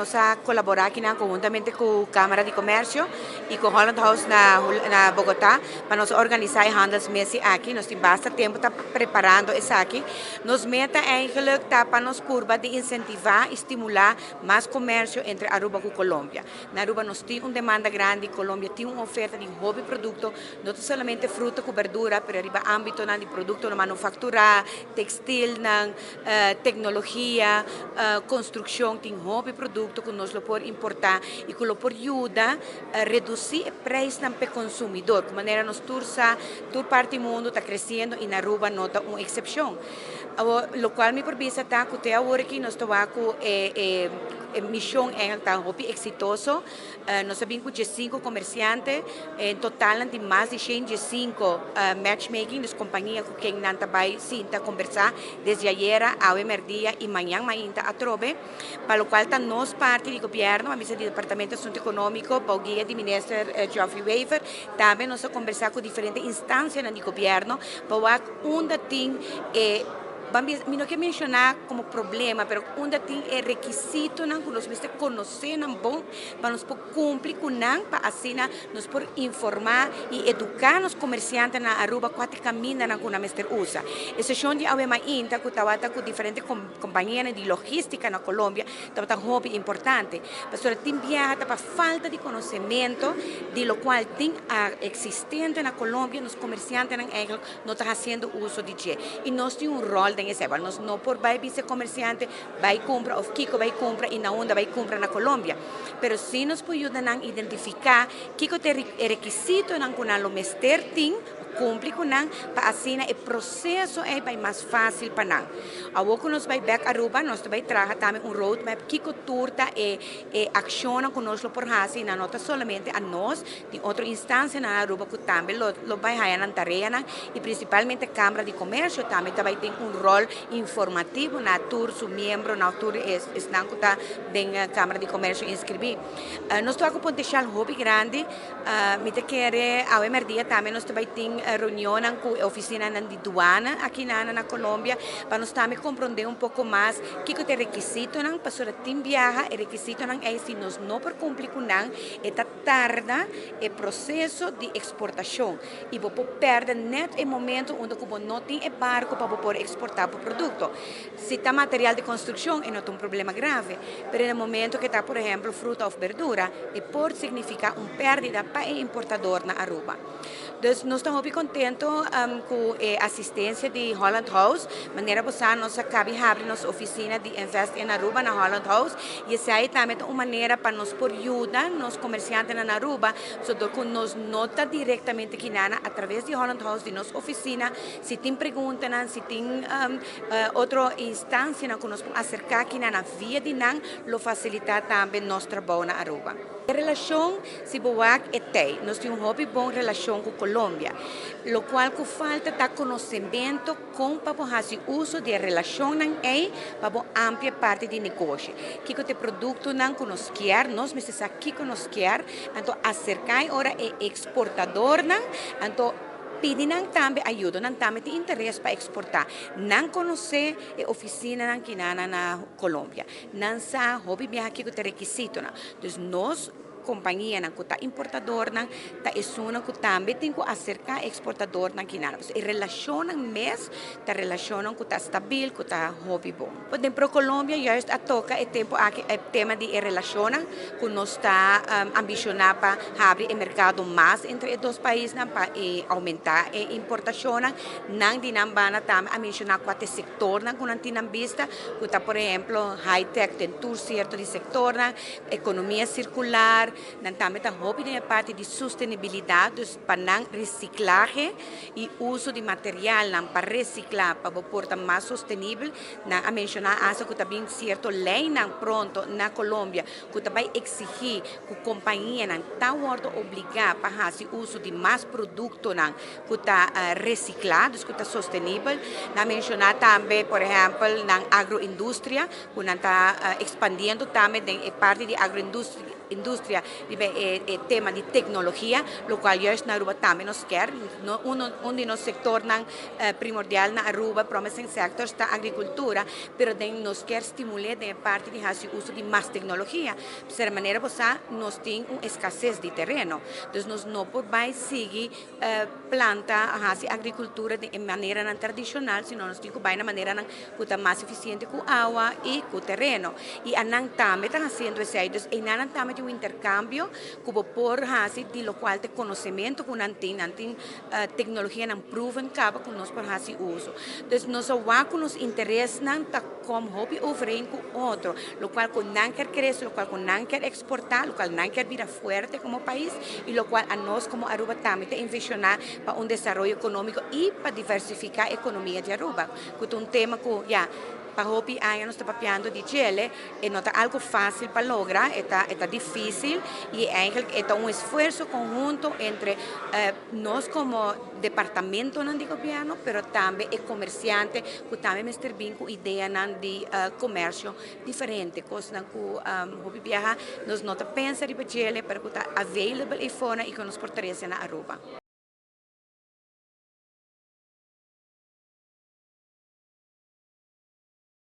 Vamos a colaborar aqui conjuntamente com a Câmara de Comércio e com o Holland House na Bogotá para nós organizar a handelsmissie aqui. Nós temos bastante tempo tá preparando isso aqui. Nos meta eigenlijk tá para nós curva de incentivar e estimular mais comércio entre Aruba e Colômbia. Na Aruba nós temos uma demanda grande, Colômbia tem uma oferta de hobby produto, não somente fruta com verdura, mas arriba âmbito de produto na manufatura, textil, tecnologia, construção, tem hobby produto que nós podemos importar e que pode ajudar a reduzir o preço para o consumidor. De maneira nós toda parte do mundo está crescendo e na Aruba não é uma exceção. O qual me permite estar com até agora que nós estamos com a missão está muito exitoso. Nós sabemos que 5 comerciantes, em total tem mais de 105 matchmaking, das companhias com quem nós estamos conversar desde ayer ao dia e amanhã ainda a trove, para o qual está nós parte do governo, a mesa do Departamento de Assunto Econômico, para o guia do ministro Geoffrey Weaver, também nós conversar com diferentes instâncias do governo, para onde tem não quero mencionar como problema, mas onde tem requisito que nós precisamos conhecer bom para nós cumprir com para assim nós por informar e educar os comerciantes na Aruba quanto caminham com a mestre usa. Essa questão de haver mais que estava com diferentes companhias de logística na Colômbia, estava um hobby importante, mas tem viaja para falta de conhecimento de lo qual tem existente na Colômbia, os comerciantes não estão fazendo uso de je e nós temos rol nós não por vai ser comerciante vai comprar ou Kiko vai comprar e na onda vai comprar na Colômbia, mas sim nos pode ajudar a identificar Kiko tem requisito na o mestre tem cumprir com para assim o processo é mais fácil para nós. Ao que nós vai back Aruba, nós vai trazer também roadmap que turta e aciona conosco por assim, não somente a nós, de outra instância na Aruba que também lo vai fazer na tarefa e principalmente a Câmara de Comércio também tem rol informativo na tour, su membro na tour estão da Câmara de Comércio inscrever. Nós estamos com um potencial hobby grande, me te quer ao dia também nós vai ter reunião com a oficina de aduana aqui na Colômbia para nós também compreender um pouco mais o que é requisito para ter viaja e requisito é se nós não por cumprir com está tarda o processo de exportação e você perde net o momento onde você não tem barco para poder exportar o produto. Se está material de construção é não um problema grave, mas no momento que está, por exemplo, fruta ou verdura, pode significar uma perda para o importador na Aruba. Então, nós estamos muito contentes com a assistência de Holland House, de maneira que nós acabamos de abrir nossa oficina de Invest in Aruba na Holland House, e essa aí também é uma maneira para nós por ajudar os comerciantes na Aruba, so que nós nota diretamente aqui através de Holland House, de nossa oficina, se tem perguntas, se tem outra instância que nós podemos acercar aqui na via de lo facilitar também nosso trabalho na Aruba. A relação se boa é tem, nós temos uma boa relação com a Colômbia, o qual que falta é conhecimento com para fazer uso de relação para ampla parte do negócio. Que o produto não conhecer, nós precisamos aqui conhecer, então acercar agora o exportador, então pedir também ajuda, também tem interesse para exportar. Não conhecer a oficina aqui na Colômbia, não sabe hobby aqui que tem requisito. Então, nós companhia que está importadora, está uma que também tem que acercar exportador na Guiana. E relacionam mesmo, está relacionam que está estável, que está hobby bom. Dentro da Colômbia, já toca o tema de relacionar, que nós está ambicionando para abrir o mercado mais entre os dois países, para aumentar a importação. Não de nambana também ambicionar quatro setor que não tem vista, que está, por exemplo, high-tech, tem todo certo de setor, economia circular, também está a parte de sustentabilidade para reciclagem e uso de material para reciclar, para portar mais sustentável. A mencionar que também certo lei pronto na Colômbia que também exigir que a companhia está obrigada a fazer uso de mais produtos que está reciclado, que está sustentável. A mencionar também, por exemplo, na agroindústria, que está expandindo também a parte de agroindústria industria tema de tecnologia, lo qual juist na Aruba também nos quer, onde no sector primordial na Aruba, promising sector, está a agricultura, pero nos quer estimular de parte de o uso de mais tecnologia, de certa maneira você nós tem uma escassez de terreno, então nós não podemos seguir planta a agricultura de maneira não tradicional, senão nós temos que ir na maneira que mais eficiente com água e com terreno, e a nang também está fazendo isso aí, então e nang também tem um intercâmbio que por de lo qual te conhecimento com nantin tecnologia não proven capa com nós por uso, então nós vamos com nos interesses não tá como hobby overeen com outro, lo qual com não quer crescer, lo qual com não quer exportar, lo qual não quer vir fuerte como país e lo qual a nós como Aruba também te investir para um desenvolvimento econômico e para diversificar a economia de Aruba, que é um tema que para hobby anos está papiando de Chile e não está algo fácil para lograr, está difícil e é um esforço conjunto entre nós como departamento de governo, pero também é comerciante que também me bem com ideia de comércio diferente, coisa que hobby viaja nós não pensa de Chile, pero que está available e fora e que nos fortalece na Aruba.